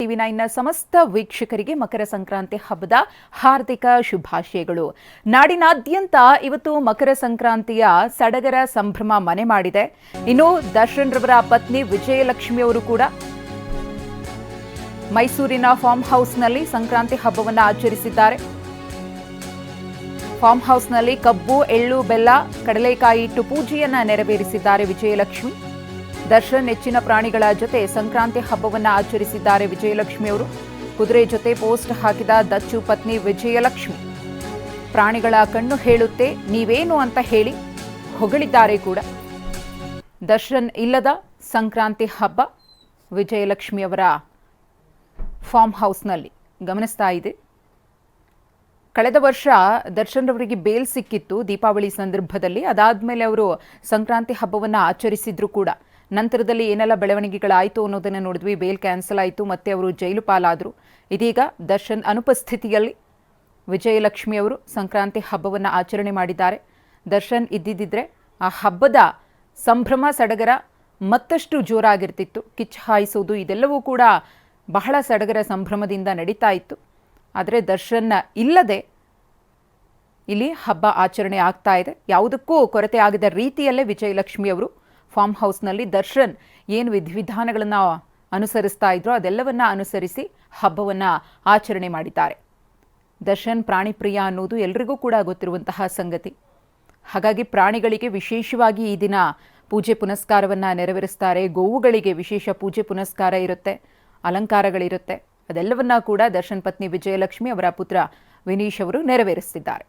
ಟಿವಿ9ನ ಸಮಸ್ತ ವೀಕ್ಷಕರಿಗೆ ಮಕರ ಸಂಕ್ರಾಂತಿ ಹಬ್ಬದ ಹಾರ್ದಿಕ ಶುಭಾಶಯಗಳು. ನಾಡಿನಾದ್ಯಂತ ಇವತ್ತು ಮಕರ ಸಂಕ್ರಾಂತಿಯ ಸಡಗರ ಸಂಭ್ರಮ ಮನೆ ಮಾಡಿದೆ. ಇನ್ನು ದರ್ಶನ್ ರವರ ಪತ್ನಿ ವಿಜಯಲಕ್ಷ್ಮಿ ಅವರು ಕೂಡ ಮೈಸೂರಿನ ಫಾರ್ಮ್ ಹೌಸ್ನಲ್ಲಿ ಸಂಕ್ರಾಂತಿ ಹಬ್ಬವನ್ನು ಆಚರಿಸಿದ್ದಾರೆ. ಫಾರ್ಮ್ ಹೌಸ್ನಲ್ಲಿ ಕಬ್ಬು, ಎಳ್ಳು, ಬೆಲ್ಲ, ಕಡಲೆಕಾಯಿ ಇಟ್ಟು ಪೂಜೆಯನ್ನ ನೆರವೇರಿಸಿದ್ದಾರೆ ವಿಜಯಲಕ್ಷ್ಮಿ. ದರ್ಶನ್ ನೆಚ್ಚಿನ ಪ್ರಾಣಿಗಳ ಜೊತೆ ಸಂಕ್ರಾಂತಿ ಹಬ್ಬವನ್ನು ಆಚರಿಸಿದ್ದಾರೆ ವಿಜಯಲಕ್ಷ್ಮಿ ಅವರು. ಕುದುರೆ ಜೊತೆ ಪೋಸ್ಟ್ ಹಾಕಿದ ದಚ್ಚು ಪತ್ನಿ ವಿಜಯಲಕ್ಷ್ಮಿ. ಪ್ರಾಣಿಗಳ ಕಣ್ಣು ಹೇಳುತ್ತೆ ನೀವೇನು ಅಂತ ಹೇಳಿ ಹೊಗಳಿದ್ದಾರೆ ಕೂಡ. ದರ್ಶನ್ ಇಲ್ಲದ ಸಂಕ್ರಾಂತಿ ಹಬ್ಬ ವಿಜಯಲಕ್ಷ್ಮಿಯವರ ಫಾರ್ಮ್ ಹೌಸ್ನಲ್ಲಿ ಗಮನಿಸ್ತಾ ಇದೆ. ಕಳೆದ ವರ್ಷ ದರ್ಶನ್ ರವರಿಗೆ ಬೇಲ್ ಸಿಕ್ಕಿತ್ತು ದೀಪಾವಳಿ ಸಂದರ್ಭದಲ್ಲಿ. ಅದಾದ್ಮೇಲೆ ಅವರು ಸಂಕ್ರಾಂತಿ ಹಬ್ಬವನ್ನು ಆಚರಿಸಿದ್ರು ಕೂಡ. ನಂತರದಲ್ಲಿ ಏನೆಲ್ಲ ಬೆಳವಣಿಗೆಗಳಾಯಿತು ಅನ್ನೋದನ್ನು ನೋಡಿದ್ವಿ. ಬೇಲ್ ಕ್ಯಾನ್ಸಲ್ ಆಯಿತು, ಮತ್ತೆ ಅವರು ಜೈಲು ಪಾಲಾದರು. ಇದೀಗ ದರ್ಶನ್ ಅನುಪಸ್ಥಿತಿಯಲ್ಲಿ ವಿಜಯಲಕ್ಷ್ಮಿ ಅವರು ಸಂಕ್ರಾಂತಿ ಹಬ್ಬವನ್ನು ಆಚರಣೆ ಮಾಡಿದ್ದಾರೆ. ದರ್ಶನ್ ಇದ್ದಿದ್ದರೆ ಆ ಹಬ್ಬದ ಸಂಭ್ರಮ ಸಡಗರ ಮತ್ತಷ್ಟು ಜೋರಾಗಿರ್ತಿತ್ತು. ಕಿಚ್ಚು ಹಾಯಿಸೋದು ಇದೆಲ್ಲವೂ ಕೂಡ ಬಹಳ ಸಡಗರ ಸಂಭ್ರಮದಿಂದ ನಡೀತಾ ಇತ್ತು. ಆದರೆ ದರ್ಶನ್ ಇಲ್ಲದೆ ಇಲ್ಲಿ ಹಬ್ಬ ಆಚರಣೆ ಆಗ್ತಾ ಇದೆ. ಯಾವುದಕ್ಕೂ ಕೊರತೆ ಆಗದ ರೀತಿಯಲ್ಲೇ ವಿಜಯಲಕ್ಷ್ಮಿ ಅವರು ಫಾರ್ಮ್ ಹೌಸ್ನಲ್ಲಿ ದರ್ಶನ್ ಏನು ವಿಧಿವಿಧಾನಗಳನ್ನು ಅನುಸರಿಸ್ತಾ ಇದ್ರೋ ಅದೆಲ್ಲವನ್ನ ಅನುಸರಿಸಿ ಹಬ್ಬವನ್ನು ಆಚರಣೆ ಮಾಡಿದ್ದಾರೆ. ದರ್ಶನ್ ಪ್ರಾಣಿ ಪ್ರಿಯ ಅನ್ನೋದು ಎಲ್ರಿಗೂ ಕೂಡ ಗೊತ್ತಿರುವಂತಹ ಸಂಗತಿ. ಹಾಗಾಗಿ ಪ್ರಾಣಿಗಳಿಗೆ ವಿಶೇಷವಾಗಿ ಈ ದಿನ ಪೂಜೆ ಪುನಸ್ಕಾರವನ್ನು ನೆರವೇರಿಸ್ತಾರೆ. ಗೋವುಗಳಿಗೆ ವಿಶೇಷ ಪೂಜೆ ಪುನಸ್ಕಾರ ಇರುತ್ತೆ, ಅಲಂಕಾರಗಳಿರುತ್ತೆ. ಅದೆಲ್ಲವನ್ನ ಕೂಡ ದರ್ಶನ್ ಪತ್ನಿ ವಿಜಯಲಕ್ಷ್ಮಿ ಅವರ ಪುತ್ರ ವಿನೀಶ್ ಅವರು ನೆರವೇರಿಸಿದ್ದಾರೆ.